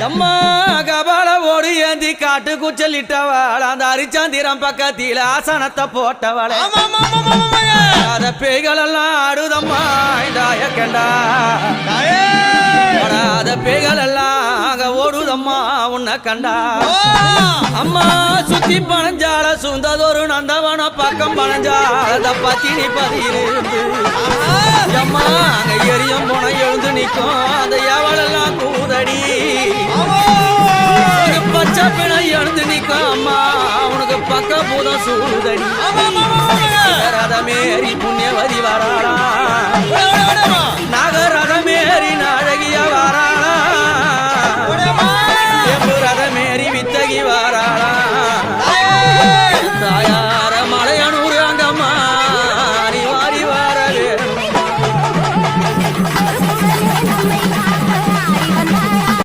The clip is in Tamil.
அம்மா கபால ஓடு ஏந்தி காட்டு குச்சலிட்டவள் அந்த அரிச்சந்திரம் பக்கத்தில ஆசனத்தை போட்டவளே அத பேய்கள் எல்லாம் ஆடுதம்மா இதாய கண்டா அத பேய்கள் எல்லாம் அங்க ஓடுதம்மா உன்னை கண்டா அம்மா சுத்தி பணஞ்சால சுந்ததொரு நந்தவன பக்கம் பணஞ்சால பத்தினி பதியிலிருந்து அம்மா அங்க எரியும் போன எழுந்து நிற்கும் அந்த எவளெல்லாம் கூதடி பச்சை பிணை எழுந்து நிற்கும் அம்மா அவனுக்கு பக்க பூதம் சூதடி ரதமேறி புண்ணியவதி வராளா